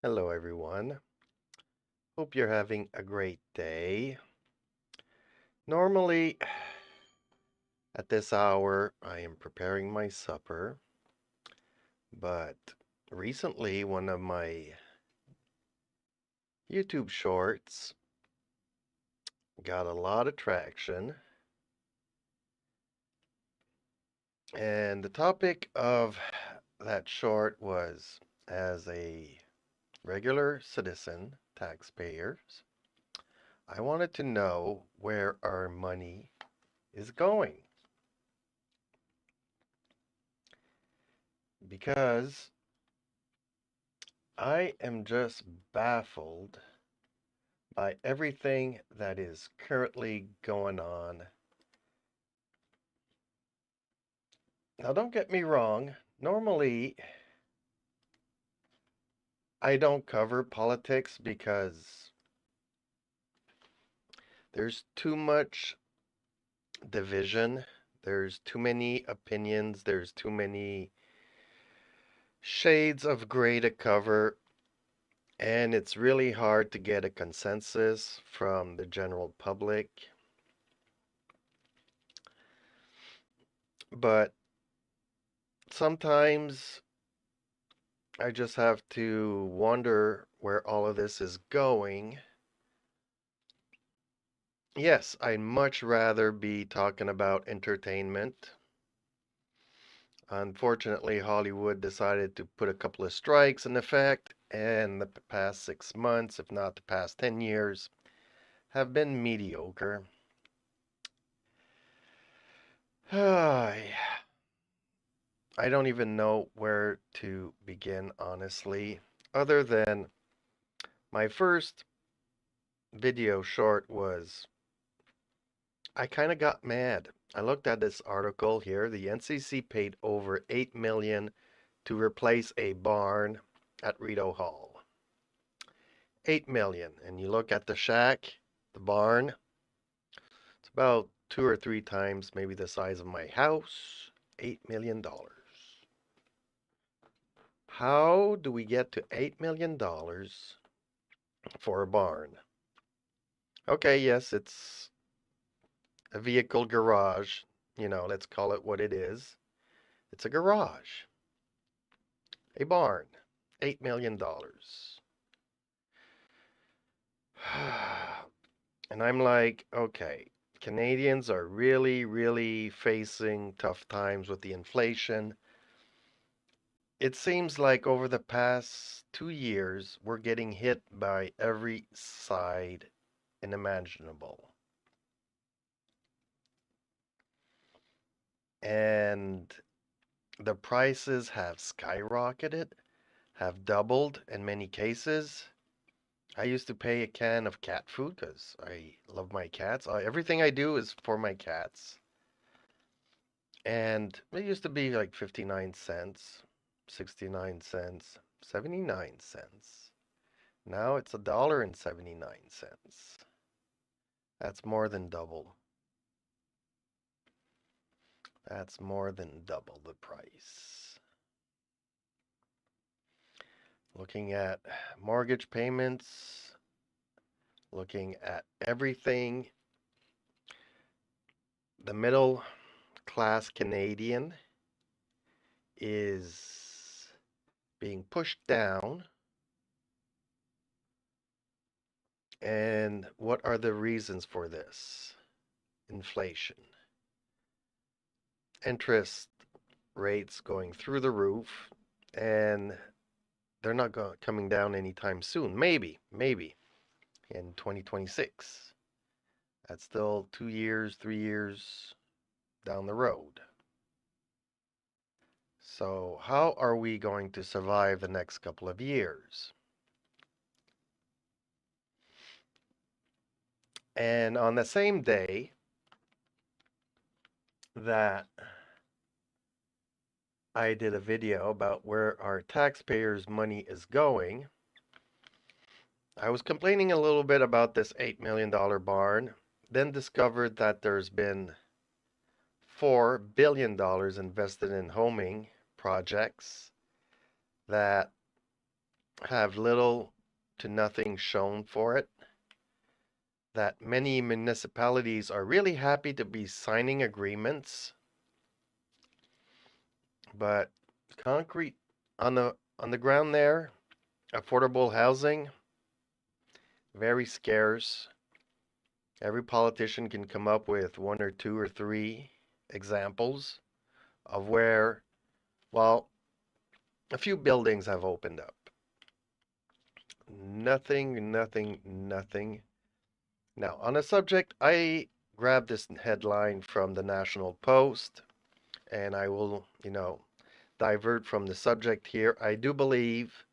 Hello, everyone. Hope you're having a great day. Normally, at this hour, I am preparing my supper, but recently, one of my YouTube shorts got a lot of traction, and the topic of that short was as a regular citizen, taxpayers, I wanted to know where our money is going because I am just baffled by everything that is currently going on. Now, don't get me wrong. Normally, I don't cover politics because there's too much division, there's too many opinions, there's too many shades of gray to cover, and it's really hard to get a consensus from the general public. But sometimes I just have to wonder where all of this is going. Yes, I'd much rather be talking about entertainment. Unfortunately, Hollywood decided to put a couple of strikes in effect, and the past 6 months, if not the past 10 years, have been mediocre. I don't even know where to begin, honestly, other than my first video short was I kind of got mad. I looked at this article here. The NCC paid over 8 million to replace a barn at Rideau Hall. 8 million. And you look at the shack, the barn, it's about 2 or 3 times maybe the size of my house. $8 million. How do we get to $8 million for a barn? Okay, yes, it's a vehicle garage. Let's call it what it is. It's a garage. A barn, $8 million. And I'm like, okay, Canadians are really, really facing tough times with the inflation. It seems like over the past 2 years, we're getting hit by every side unimaginable. And the prices have skyrocketed, have doubled in many cases. I used to pay a can of cat food because I love my cats. Everything I do is for my cats. And it used to be like 59 cents, 69 cents, 79 cents. Now it's $1.79. That's more than double. That's more than double the price. Looking at mortgage payments, looking at everything, the middle class Canadian is being pushed down. And what are the reasons for this? Inflation, interest rates going through the roof, and they're not coming down anytime soon. Maybe in 2026. That's still 2 years, 3 years down the road. So, how are we going to survive the next couple of years? And on the same day that I did a video about where our taxpayers' money is going, I was complaining a little bit about this $8 million barn, then discovered that there's been $4 billion invested in homing projects that have little to nothing shown for it, that many municipalities are really happy to be signing agreements, but concrete on the ground there, affordable housing, very scarce. Every politician can come up with one or two or three examples of where, well, a few buildings have opened up. Nothing, nothing, nothing. Now, on a subject, I grabbed this headline from the National Post, and I will, divert from the subject here. I do believe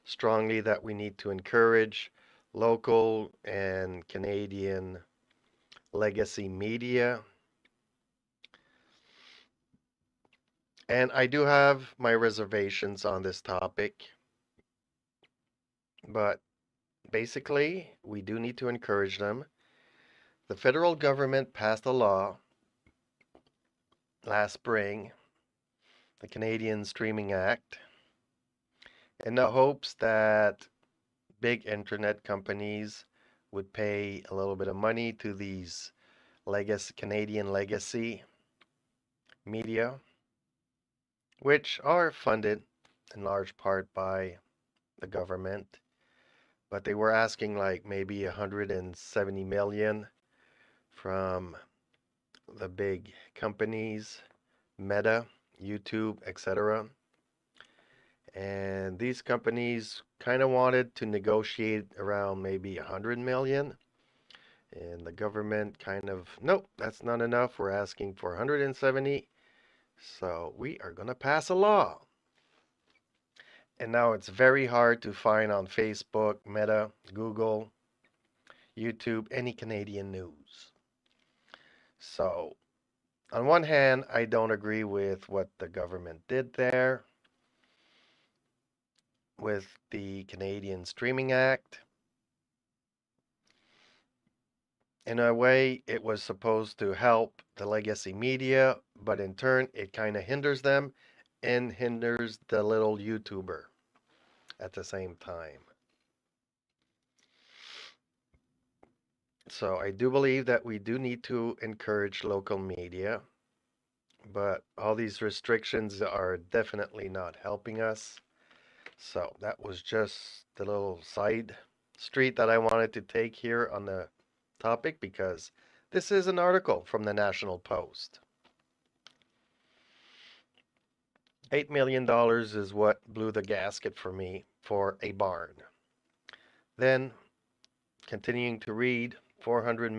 strongly that we need to encourage local and Canadian legacy media. And I do have my reservations on this topic, but basically, we do need to encourage them. The federal government passed a law last spring, the Canadian Streaming Act, in the hopes that big internet companies would pay a little bit of money to these Canadian legacy media, which are funded in large part by the government. But they were asking like maybe 170 million from the big companies, Meta, YouTube, etc. And these companies kind of wanted to negotiate around maybe 100 million. And the government kind of, nope, that's not enough. We're asking for 170. So we are going to pass a law. And now it's very hard to find on Facebook, Meta, Google, YouTube, any Canadian news. So, on one hand, I don't agree with what the government did there with the Canadian Streaming Act. In a way, it was supposed to help the legacy media, but in turn, it kind of hinders them and hinders the little YouTuber at the same time. So I do believe that we do need to encourage local media, but all these restrictions are definitely not helping us. So that was just the little side street that I wanted to take here on the topic because this is an article from the National Post. $8 million is what blew the gasket for me for a barn. Then, continuing to read, 400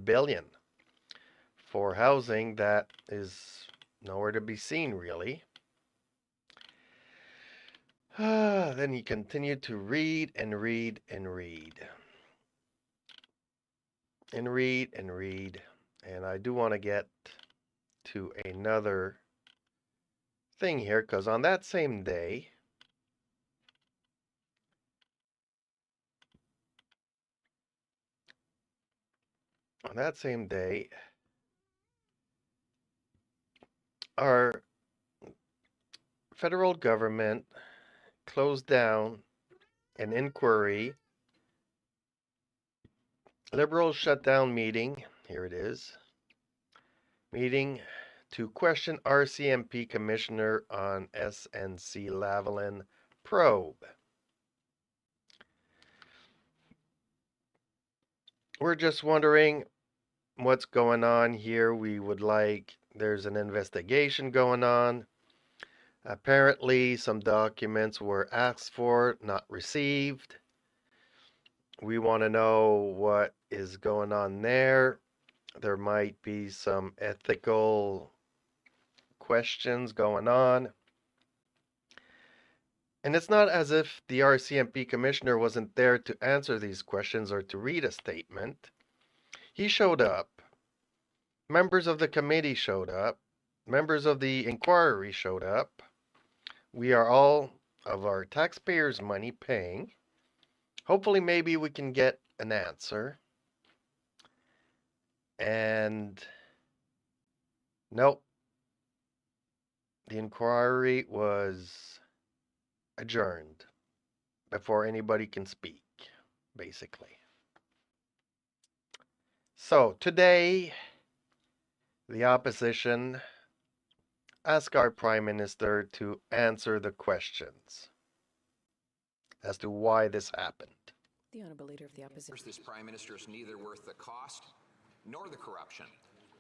billion for housing that is nowhere to be seen, really. Then he continued to read and read and read. And read and read. And I do want to get to another thing here because on that same day, our federal government closed down an inquiry. Liberals shut down meeting. Here it is. Meeting to question RCMP Commissioner on SNC-Lavalin probe. We're just wondering what's going on here. There's an investigation going on. Apparently, some documents were asked for, not received. We want to know what is going on there. There might be some ethical questions going on. And it's not as if the RCMP commissioner wasn't there to answer these questions or to read a statement. He showed up. Members of the committee showed up. Members of the inquiry showed up. We are all of our taxpayers' money paying. Hopefully, maybe we can get an answer. And nope. The inquiry was adjourned. before anybody can speak, basically. So today, the opposition asked our Prime Minister to answer the questions as to why this happened. The Honourable Leader of the Opposition. This Prime Minister is neither worth the cost nor the corruption.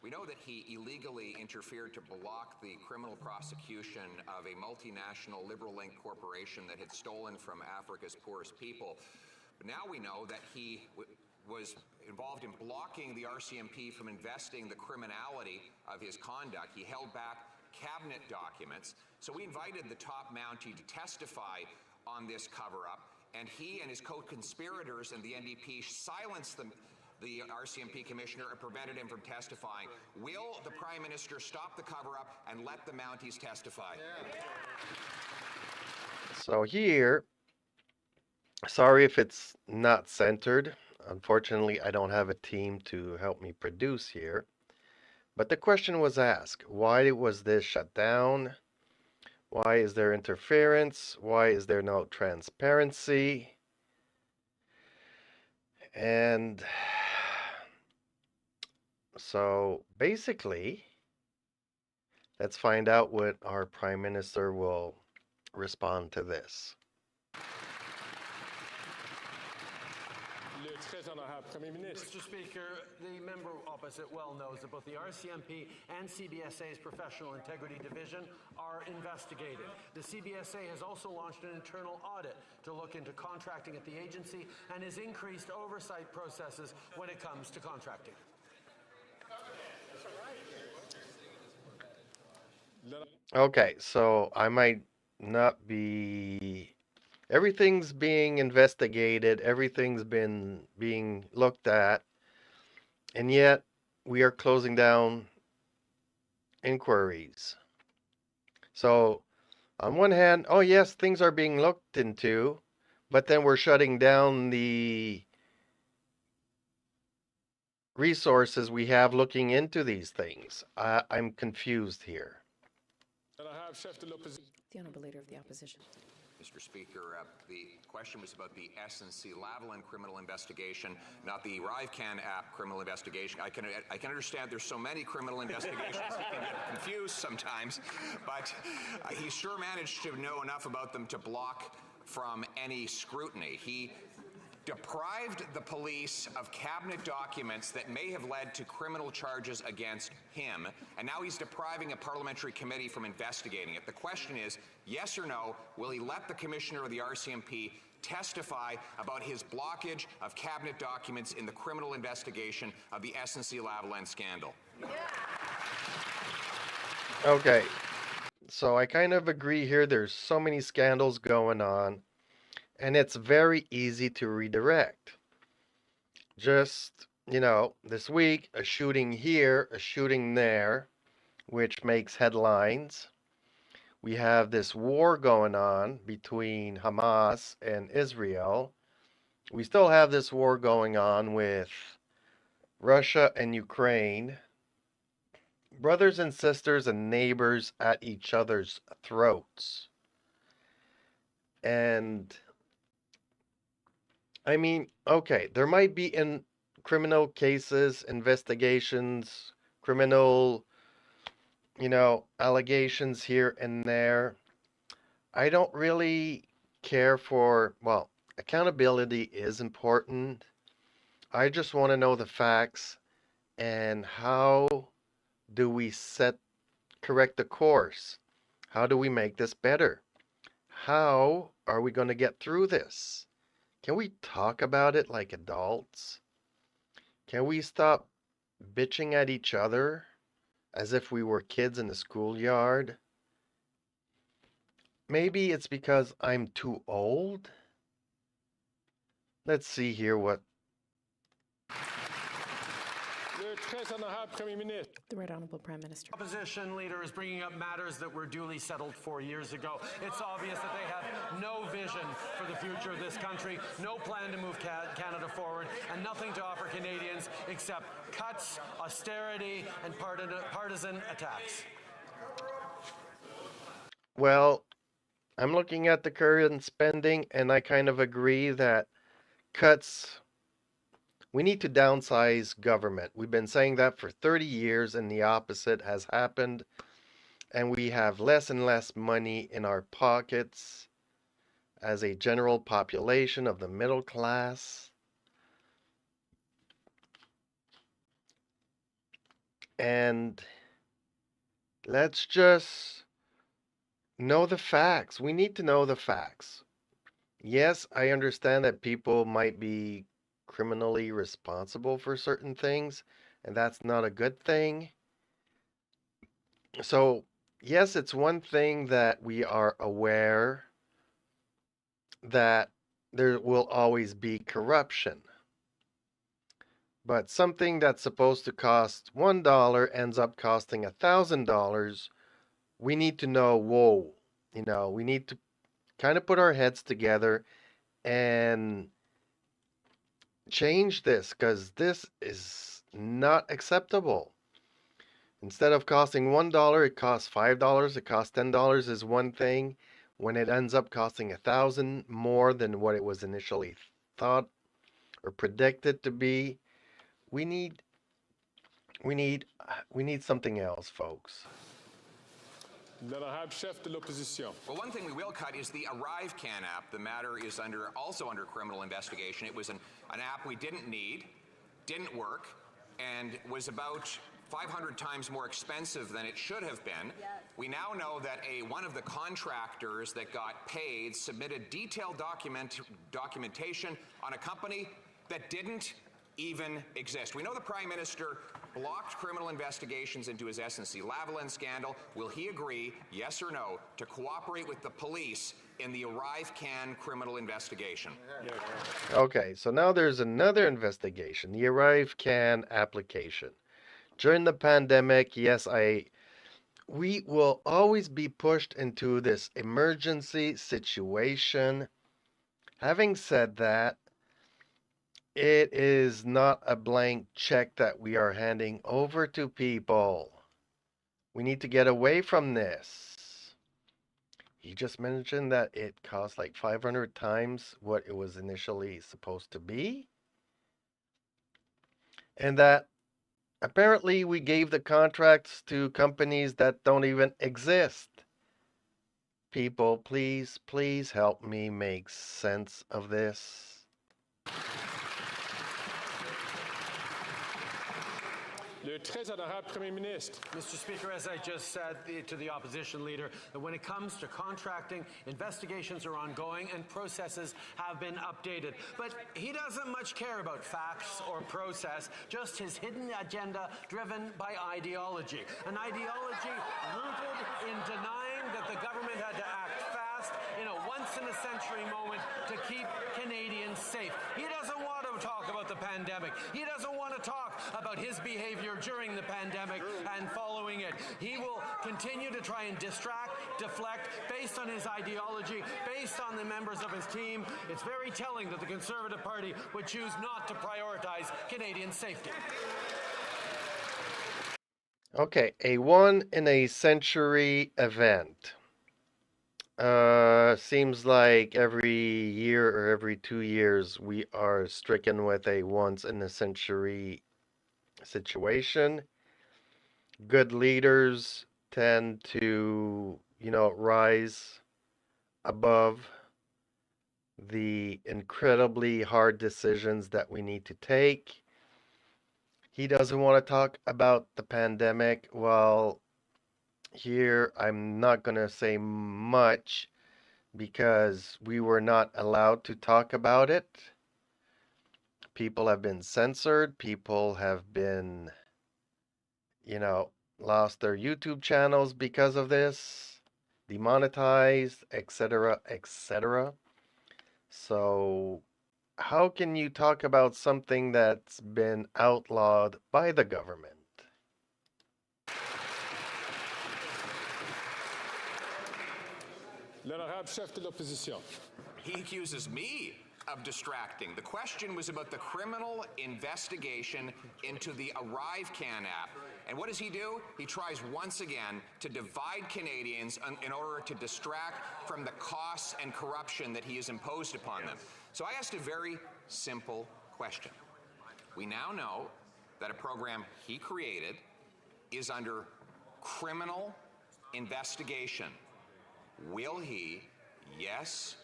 We know that he illegally interfered to block the criminal prosecution of a multinational liberal link corporation that had stolen from Africa's poorest people. But now we know that he was involved in blocking the RCMP from investing the criminality of his conduct. He held back cabinet documents. So we invited the top Mountie to testify on this cover-up, and he and his co-conspirators in the NDP silenced the RCMP commissioner and prevented him from testifying. Will the Prime Minister stop the cover-up and let the Mounties testify? So here, sorry if it's not centered. Unfortunately, I don't have a team to help me produce here. But the question was asked, why was this shut down? Why is there interference? Why is there no transparency? And so basically, let's find out what our Prime Minister will respond to this. Mr. Speaker, the member opposite well knows that both the RCMP and CBSA's Professional Integrity Division are investigated. The CBSA has also launched an internal audit to look into contracting at the agency and has increased oversight processes when it comes to contracting. Okay, so I might not be... Everything's being investigated, everything's been being looked at, and yet we are closing down inquiries. So on one hand, oh yes, things are being looked into, but then we're shutting down the resources we have looking into these things. I'm confused here. The Honourable Leader of the Opposition. Mr. Speaker, the question was about the SNC-Lavalin criminal investigation, not the ArriveCAN app criminal investigation. I can understand there's so many criminal investigations he can get confused sometimes, but he sure managed to know enough about them to block from any scrutiny. He deprived the police of cabinet documents that may have led to criminal charges against him, and now he's depriving a parliamentary committee from investigating it. The question is, yes or no, will he let the commissioner of the RCMP testify about his blockage of cabinet documents in the criminal investigation of the SNC-Lavalin scandal? Okay, so I kind of agree here. There's so many scandals going on, and it's very easy to redirect. Just, this week, a shooting here, a shooting there, which makes headlines. We have this war going on between Hamas and Israel. We still have this war going on with Russia and Ukraine. Brothers and sisters and neighbors at each other's throats. And I mean, okay, there might be in criminal cases, investigations, criminal, allegations here and there. I don't really care for, well, accountability is important. I just want to know the facts and how do we correct the course? How do we make this better? How are we going to get through this? Can we talk about it like adults? Can we stop bitching at each other as if we were kids in the schoolyard? Maybe it's because I'm too old. Let's see here what... The Right Honourable Prime Minister. Opposition leader is bringing up matters that were duly settled 4 years ago. It's obvious that they have no vision for the future of this country, no plan to move Canada forward, and nothing to offer Canadians except cuts, austerity, and partisan attacks. Well, I'm looking at the current spending and I kind of agree that cuts, we need to downsize government. We've been saying that for 30 years and the opposite has happened. And we have less and less money in our pockets as a general population of the middle class. And let's just know the facts. We need to know the facts. Yes, I understand that people might be criminally responsible for certain things, and that's not a good thing. So, yes, it's one thing that we are aware that there will always be corruption. But something that's supposed to cost $1 ends up costing $1,000. We need to know, whoa, we need to kind of put our heads together and change this because this is not acceptable. Instead of costing $1, it costs $5, it costs $10 is one thing. When it ends up costing 1,000 more than what it was initially thought or predicted to be, we need we need we need something else, folks. L'honorable chef de l'opposition. Well, one thing we will cut is the ArriveCan app. The matter is also under criminal investigation. It was an app we didn't need, didn't work, and was about 500 times more expensive than it should have been. We now know that one of the contractors that got paid submitted detailed documentation on a company that didn't even exist. We know the Prime Minister blocked criminal investigations into his SNC-Lavalin scandal. Will he agree, yes or no, to cooperate with the police in the ArriveCan criminal investigation? Okay, so now there's another investigation, the ArriveCan application. During the pandemic, yes, we will always be pushed into this emergency situation. Having said that, it is not a blank check that we are handing over to people. We need to get away from this. He just mentioned that it cost like 500 times what it was initially supposed to be. And that apparently we gave the contracts to companies that don't even exist. People, please, please help me make sense of this. Le très honorable Premier ministre. Mr. Speaker, as I just said to the opposition leader, that when it comes to contracting, investigations are ongoing and processes have been updated. But he doesn't much care about facts or process, just his hidden agenda driven by ideology. An ideology rooted in denying that the government had to act fast in a once-in-a-century moment to keep Canadians safe. He doesn't want to talk about the pandemic. He doesn't want to talk about his behavior during the pandemic and following it. He will continue to try and distract, deflect, based on his ideology, based on the members of his team. It's very telling that the Conservative Party would choose not to prioritize Canadian safety. Okay, a one-in-a-century event. Seems like every year or every 2 years we are stricken with a once-in-a-century situation. Good leaders tend to, rise above the incredibly hard decisions that we need to take. He doesn't want to talk about the pandemic. Well, here I'm not going to say much because we were not allowed to talk about it. People have been censored. People have been, lost their YouTube channels because of this, demonetized, etc., etc. So, how can you talk about something that's been outlawed by the government? L'honorable chef de l'opposition. He accuses me of distracting. The question was about the criminal investigation into the ArriveCan app. And what does he do? He tries once again to divide Canadians in order to distract from the costs and corruption that he has imposed upon them. So I asked a very simple question. We now know that a program he created is under criminal investigation. Will he, yes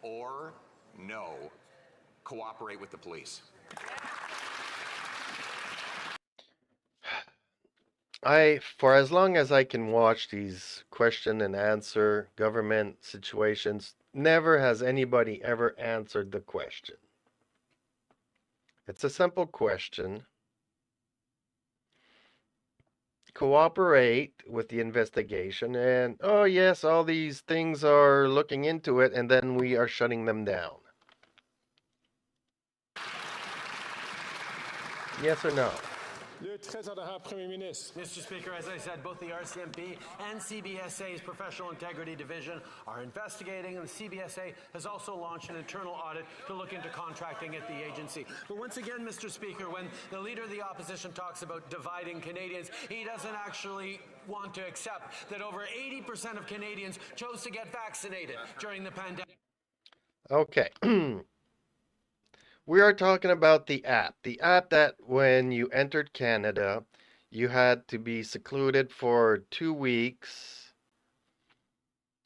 or no, cooperate with the police? For as long as I can watch these question and answer government situations, never has anybody ever answered the question. It's a simple question. Cooperate with the investigation, and oh yes, all these things are looking into it, and then we are shutting them down. Yes or no? Le très honorable Premier ministre, Mr. Speaker, as I said, both the RCMP and CBSA's Professional Integrity Division are investigating, and the CBSA has also launched an internal audit to look into contracting at the agency. But once again, Mr. Speaker, when the Leader of the Opposition talks about dividing Canadians, he doesn't actually want to accept that over 80% of Canadians chose to get vaccinated during the pandemic. Okay. We are talking about the app. The app that when you entered Canada, you had to be secluded for 2 weeks,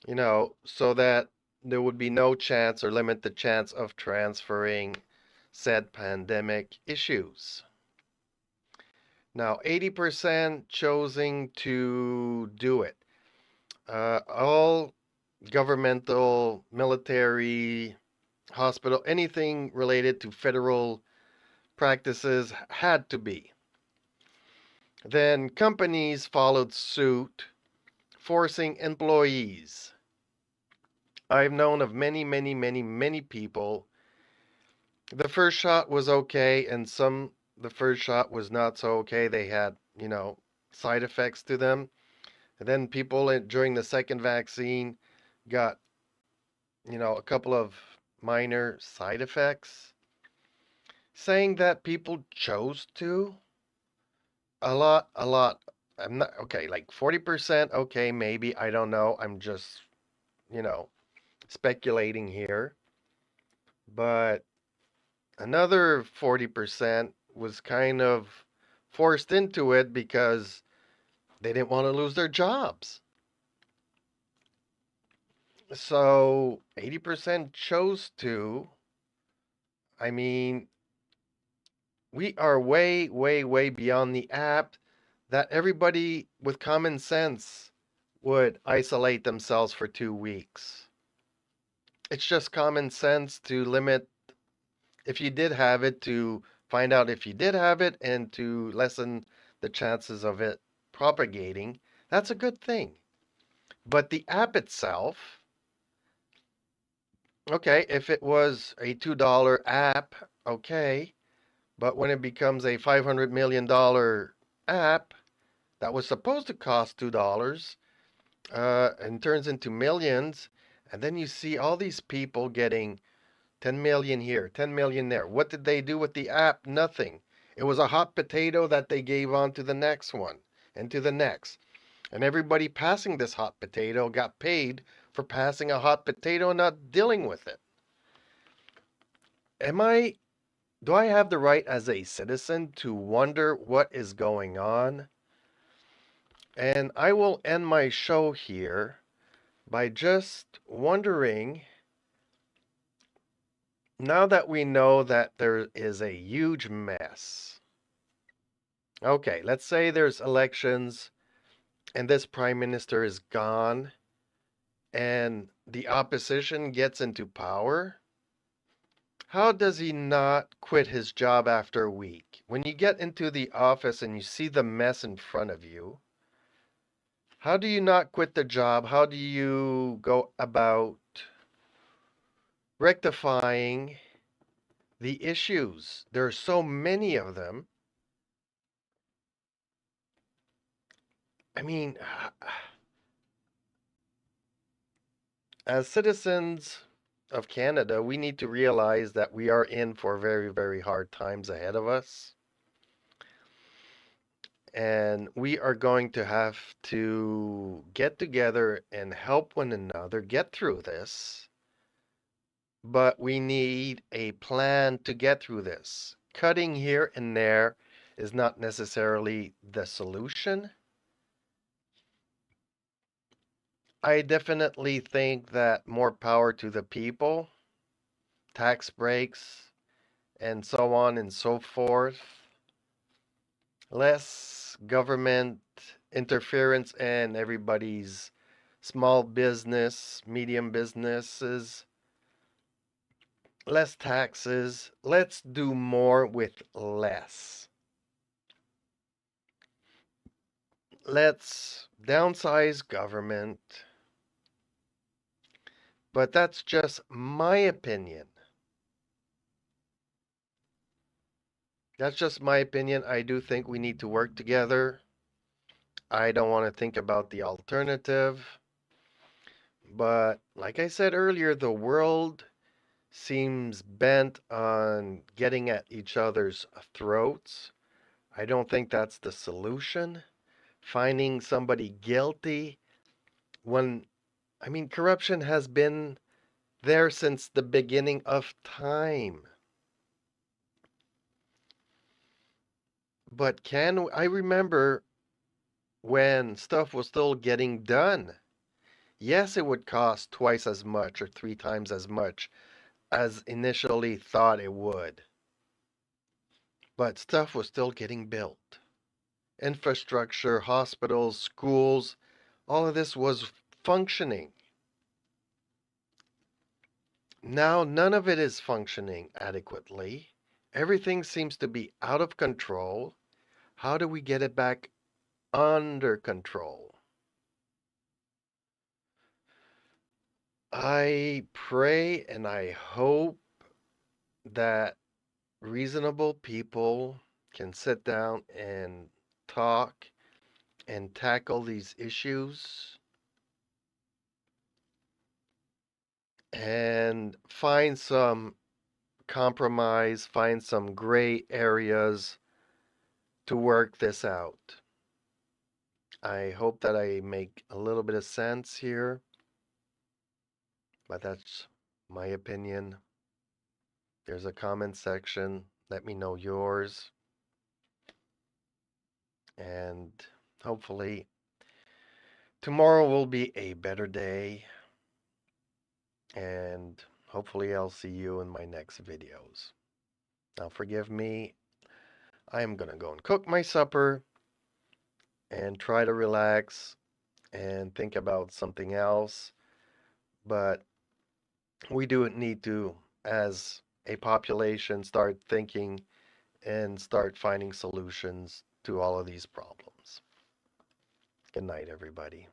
so that there would be no chance or limit the chance of transferring said pandemic issues. Now, 80% choosing to do it. All governmental, military, hospital, anything related to federal practices had to be. Then companies followed suit, forcing employees. I've known of many people. The first shot was okay, and the first shot was not so okay. They had, side effects to them. And then people during the second vaccine got, a couple of minor side effects. Saying that people chose to, a lot, I'm not, okay, like 40%, okay, maybe, I don't know, I'm just, speculating here. But another 40% was kind of forced into it because they didn't want to lose their jobs. So 80% chose to. I mean, we are way beyond the app that everybody with common sense would isolate themselves for 2 weeks. It's just common sense to limit, if you did have it, to find out if you did have it and to lessen the chances of it propagating. That's a good thing. But the app itself, okay, if it was a $2 app, okay. But when it becomes a $500 million app that was supposed to cost $2 and turns into millions, and then you see all these people getting 10 million here, 10 million there. What did they do with the app? Nothing. It was a hot potato that they gave on to the next one and to the next. And everybody passing this hot potato got paid for passing a hot potato and not dealing with it. Do I have the right as a citizen to wonder what is going on? And I will end my show here by just wondering, now that we know that there is a huge mess. Okay, let's say there's elections and this prime minister is gone and the opposition gets into power. How does he not quit his job after a week? When you get into the office and you see the mess in front of you, how do you not quit the job? How do you go about rectifying the issues? There are so many of them. I mean, as citizens, of Canada, we need to realize that we are in for very, very hard times ahead of us. And we are going to have to get together and help one another get through this. But we need a plan to get through this. Cutting here and there is not necessarily the solution. I definitely think that more power to the people, tax breaks, and so on and so forth, less government interference in everybody's small business, medium businesses, less taxes. Let's do more with less. Let's downsize government. But that's just my opinion. That's just my opinion. I do think we need to work together. I don't want to think about the alternative. But like I said earlier, the world seems bent on getting at each other's throats. I don't think that's the solution. Finding somebody guilty when, I mean, corruption has been there since the beginning of time. But I remember when stuff was still getting done. Yes, it would cost twice as much or three times as much as initially thought it would. But stuff was still getting built. Infrastructure, hospitals, schools, all of this was functioning. Now, none of it is functioning adequately. Everything seems to be out of control. How do we get it back under control? I pray and I hope that reasonable people can sit down and talk and tackle these issues and find some compromise, find some gray areas to work this out. I hope that I make a little bit of sense here, but that's my opinion. There's a comment section. Let me know yours. And hopefully tomorrow will be a better day. And hopefully I'll see you in my next videos. Now forgive me. I am going to go and cook my supper and try to relax and think about something else. But we do need to, as a population, start thinking and start finding solutions to all of these problems. Good night, everybody.